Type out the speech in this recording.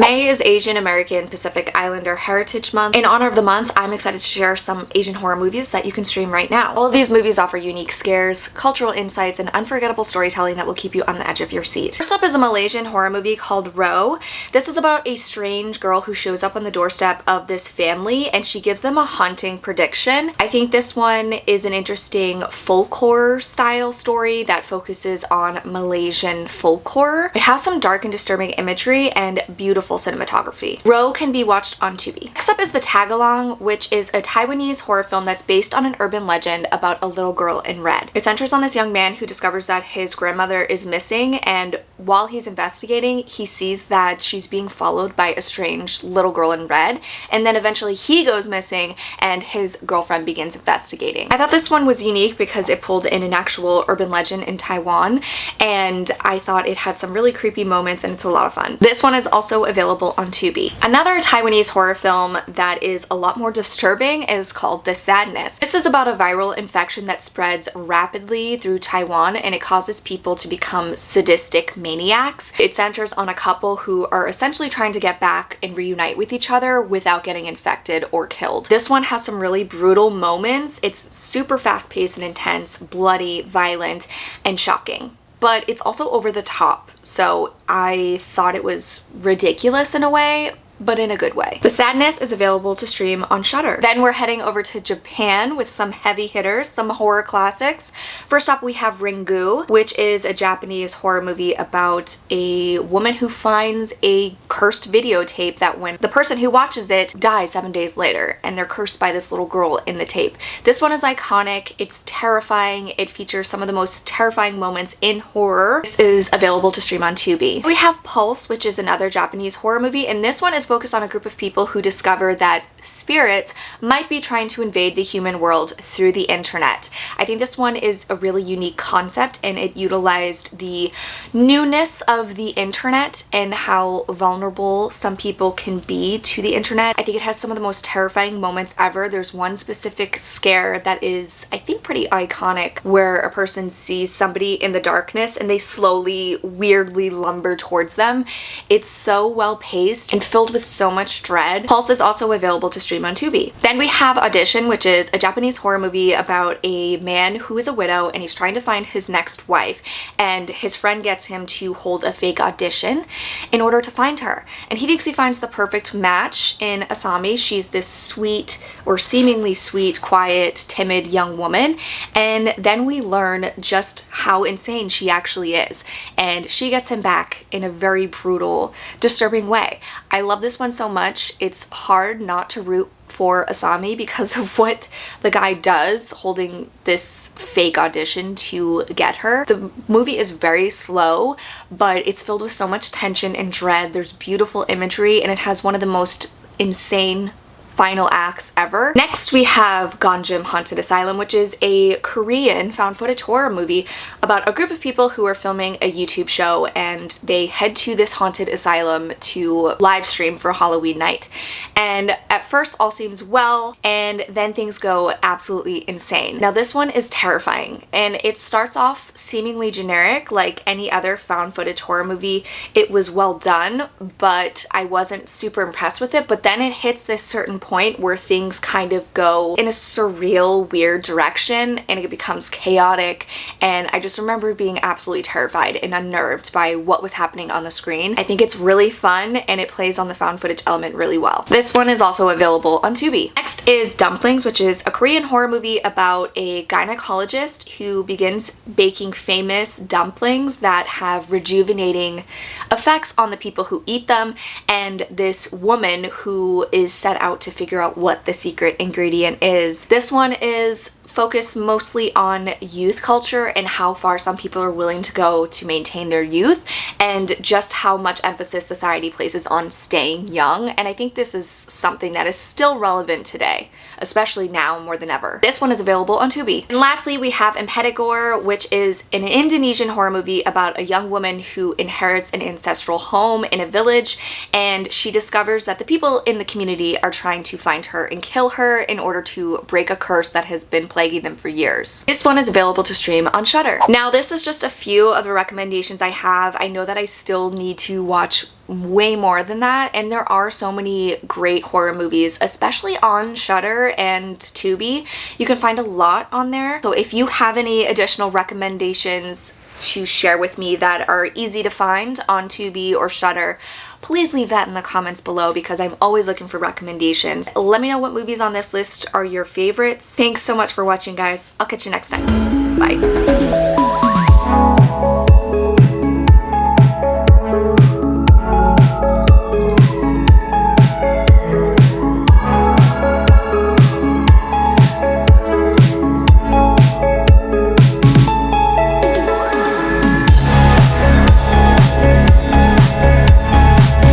May is Asian American Pacific Islander Heritage Month. In honor of the month, I'm excited to share some Asian horror movies that you can stream right now. All of these movies offer unique scares, cultural insights, and unforgettable storytelling that will keep you on the edge of your seat. First up is a Malaysian horror movie called Ro. This is about a strange girl who shows up on the doorstep of this family and she gives them a haunting prediction. I think this one is an interesting folklore style story that focuses on Malaysian folklore. It has some dark and disturbing imagery and beautiful cinematography. Ro can be watched on Tubi. Next up is The Tagalong, which is a Taiwanese horror film that's based on an urban legend about a little girl in red. It centers on this young man who discovers that his grandmother is missing, and while he's investigating, he sees that she's being followed by a strange little girl in red, and then eventually he goes missing and his girlfriend begins investigating. I thought this one was unique because it pulled in an actual urban legend in Taiwan, and I thought it had some really creepy moments and it's a lot of fun. This one is also available on Tubi. Another Taiwanese horror film that is a lot more disturbing is called The Sadness. This is about a viral infection that spreads rapidly through Taiwan and it causes people to become sadistic maniacs. It centers on a couple who are essentially trying to get back and reunite with each other without getting infected or killed. This one has some really brutal moments. It's super fast-paced and intense, bloody, violent, and shocking. But it's also over the top, so I thought it was ridiculous in a way, but in a good way. The Sadness is available to stream on Shudder. Then we're heading over to Japan with some heavy hitters, some horror classics. First up, we have Ringu, which is a Japanese horror movie about a woman who finds a cursed videotape that when the person who watches it dies 7 days later, and they're cursed by this little girl in the tape. This one is iconic, it's terrifying, it features some of the most terrifying moments in horror. This is available to stream on Tubi. We have Pulse, which is another Japanese horror movie, and this one is focused on a group of people who discover that spirits might be trying to invade the human world through the internet. I think this one is a really unique concept and it utilized the newness of the internet and how vulnerable some people can be to the internet. I think it has some of the most terrifying moments ever. There's one specific scare that is, I think, pretty iconic where a person sees somebody in the darkness and they slowly, weirdly lumber towards them. It's so well paced and filled with so much dread. Pulse is also available to stream on Tubi. Then we have Audition, which is a Japanese horror movie about a man who is a widow and he's trying to find his next wife, and his friend gets him to hold a fake audition in order to find her. And he thinks he finds the perfect match in Asami. She's this sweet, or seemingly sweet, quiet, timid young woman, and then we learn just how insane she actually is, and she gets him back in a very brutal, disturbing way. I love this one so much. It's hard not to root for Asami because of what the guy does holding this fake audition to get her. The movie is very slow, but it's filled with so much tension and dread. There's beautiful imagery and it has one of the most insane final acts ever. Next we have Gonjiam Haunted Asylum, which is a Korean found footage horror movie about a group of people who are filming a YouTube show and they head to this haunted asylum to live stream for Halloween night. And at first all seems well, and then things go absolutely insane. Now this one is terrifying and it starts off seemingly generic like any other found footage horror movie. It was well done, but I wasn't super impressed with it. But then it hits this certain point where things kind of go in a surreal, weird direction and it becomes chaotic, and I just remember being absolutely terrified and unnerved by what was happening on the screen. I think it's really fun and it plays on the found footage element really well. This one is also available on Tubi. Next is Dumplings, which is a Korean horror movie about a gynecologist who begins baking famous dumplings that have rejuvenating effects on the people who eat them, and this woman who is set out to figure out what the secret ingredient is. This one is focus mostly on youth culture and how far some people are willing to go to maintain their youth, and just how much emphasis society places on staying young. And I think this is something that is still relevant today, especially now more than ever. This one is available on Tubi. And lastly, we have Impetigore, which is an Indonesian horror movie about a young woman who inherits an ancestral home in a village, and she discovers that the people in the community are trying to find her and kill her in order to break a curse that has been placed plaguing them for years. This one is available to stream on Shudder. Now, this is just a few of the recommendations I have. I know that I still need to watch way more than that, and there are so many great horror movies, especially on Shudder and Tubi. You can find a lot on there. So if you have any additional recommendations to share with me that are easy to find on Tubi or Shudder, please leave that in the comments below because I'm always looking for recommendations. Let me know what movies on this list are your favorites. Thanks so much for watching, guys. I'll catch you next time. Bye.